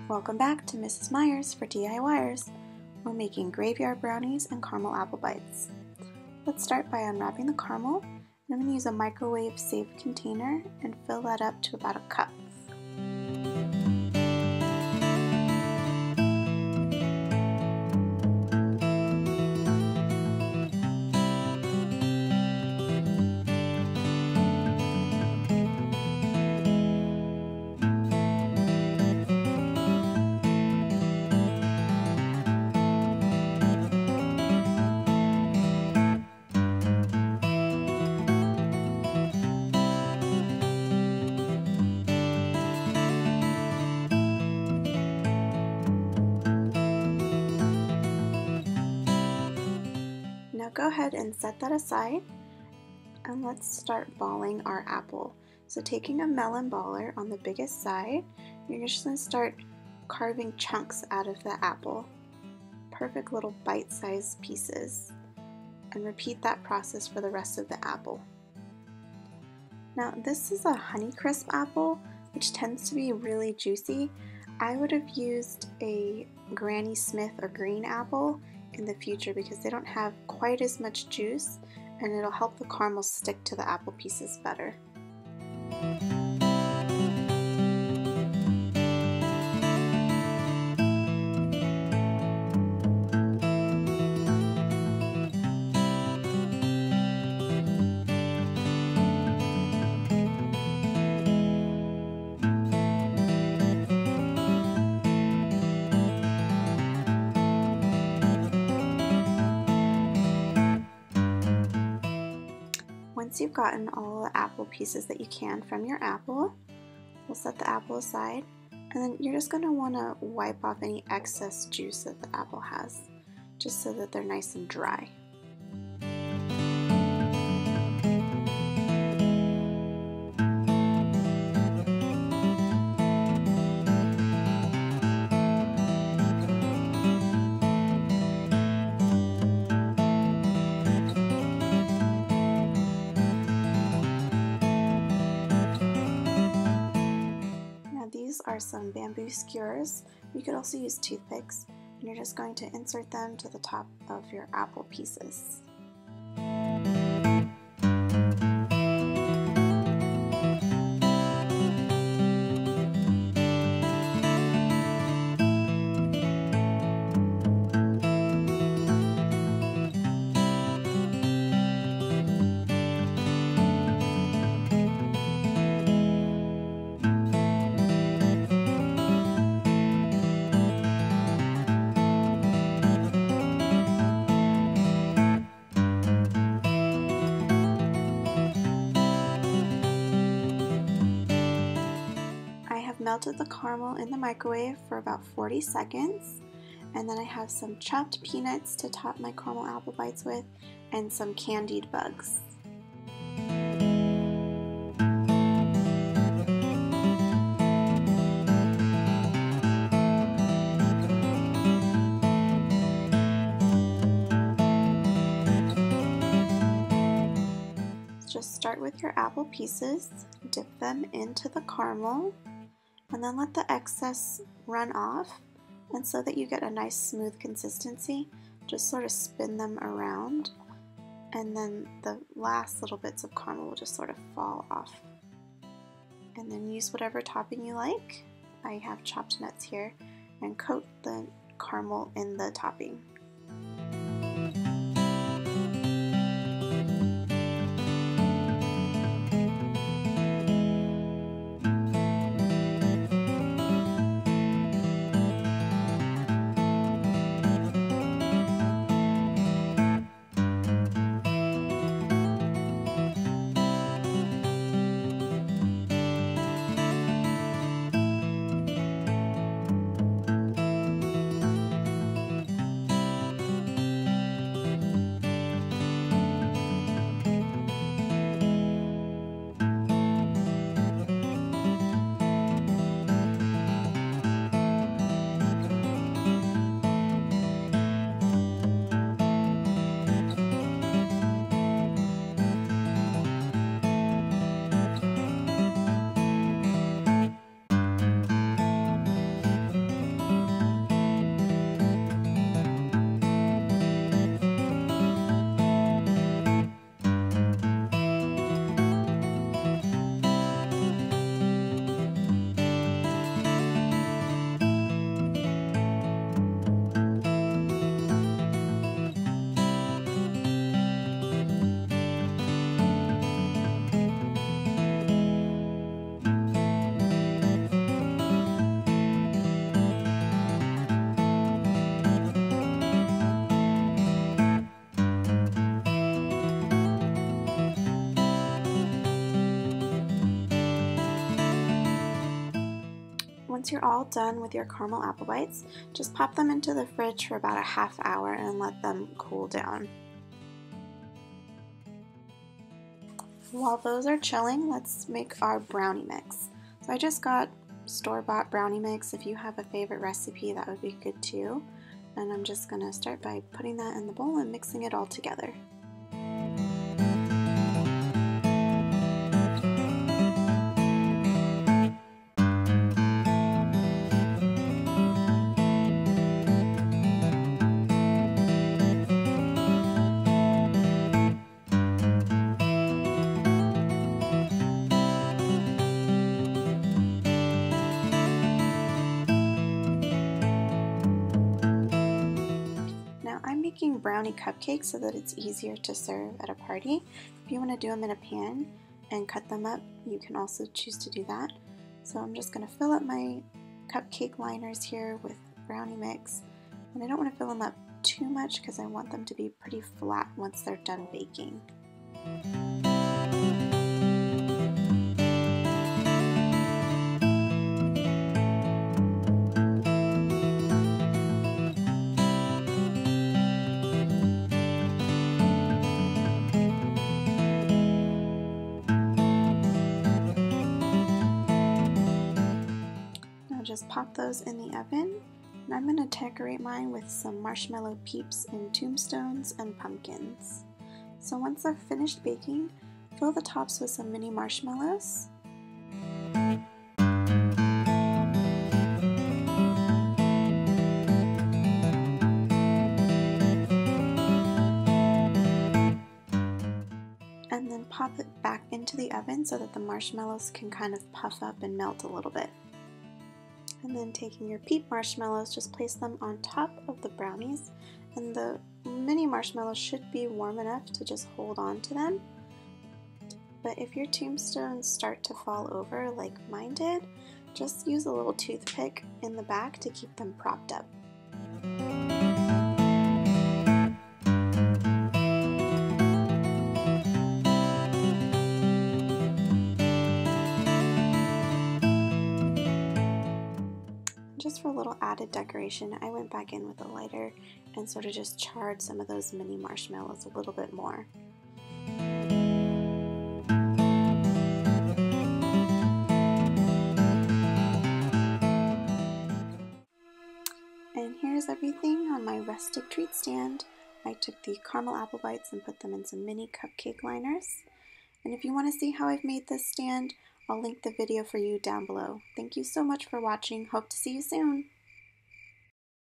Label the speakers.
Speaker 1: Welcome back to Mrs. Myers for D.I.Y.ers. We're making graveyard brownies and caramel apple bites. Let's start by unwrapping the caramel. I'm going to use a microwave safe container and fill that up to about a cup. Now go ahead and set that aside, and let's start balling our apple. So taking a melon baller on the biggest side, you're just going to start carving chunks out of the apple. Perfect little bite-sized pieces. And repeat that process for the rest of the apple. Now this is a Honeycrisp apple, which tends to be really juicy. I would have used a Granny Smith or green apple in the future because they don't have quite as much juice, and it'll help the caramel stick to the apple pieces better. Once you've gotten all the apple pieces that you can from your apple, we'll set the apple aside, and then you're just going to want to wipe off any excess juice that the apple has, just so that they're nice and dry. These are some bamboo skewers. You could also use toothpicks, and you're just going to insert them to the top of your apple pieces. Melted the caramel in the microwave for about 40 seconds, and then I have some chopped peanuts to top my caramel apple bites with, and some candied bugs. Just start with your apple pieces, dip them into the caramel, and then let the excess run off, and so that you get a nice smooth consistency, just sort of spin them around, and then the last little bits of caramel will just sort of fall off. And then use whatever topping you like. I have chopped nuts here, and coat the caramel in the topping. once you're all done with your caramel apple bites, just pop them into the fridge for about a half hour and let them cool down. While those are chilling, let's make our brownie mix. So I just got store-bought brownie mix. If you have a favorite recipe, that would be good too. And I'm just going to start by putting that in the bowl and mixing it all together. Now I'm making brownie cupcakes so that it's easier to serve at a party. If you want to do them in a pan and cut them up, you can also choose to do that. So I'm just going to fill up my cupcake liners here with brownie mix. And I don't want to fill them up too much because I want them to be pretty flat once they're done baking. Just pop those in the oven, and I'm going to decorate mine with some marshmallow peeps and tombstones and pumpkins. So once I've finished baking, fill the tops with some mini marshmallows. And then pop it back into the oven so that the marshmallows can kind of puff up and melt a little bit. And then taking your peep marshmallows, just place them on top of the brownies, and the mini marshmallows should be warm enough to just hold on to them. But if your tombstones start to fall over like mine did, just use a little toothpick in the back to keep them propped up. Just for a little added decoration, I went back in with a lighter and sort of just charred some of those mini marshmallows a little bit more. And here's everything on my rustic treat stand. I took the caramel apple bites and put them in some mini cupcake liners. And if you want to see how I've made this stand, I'll link the video for you down below. Thank you so much for watching. Hope to see you soon.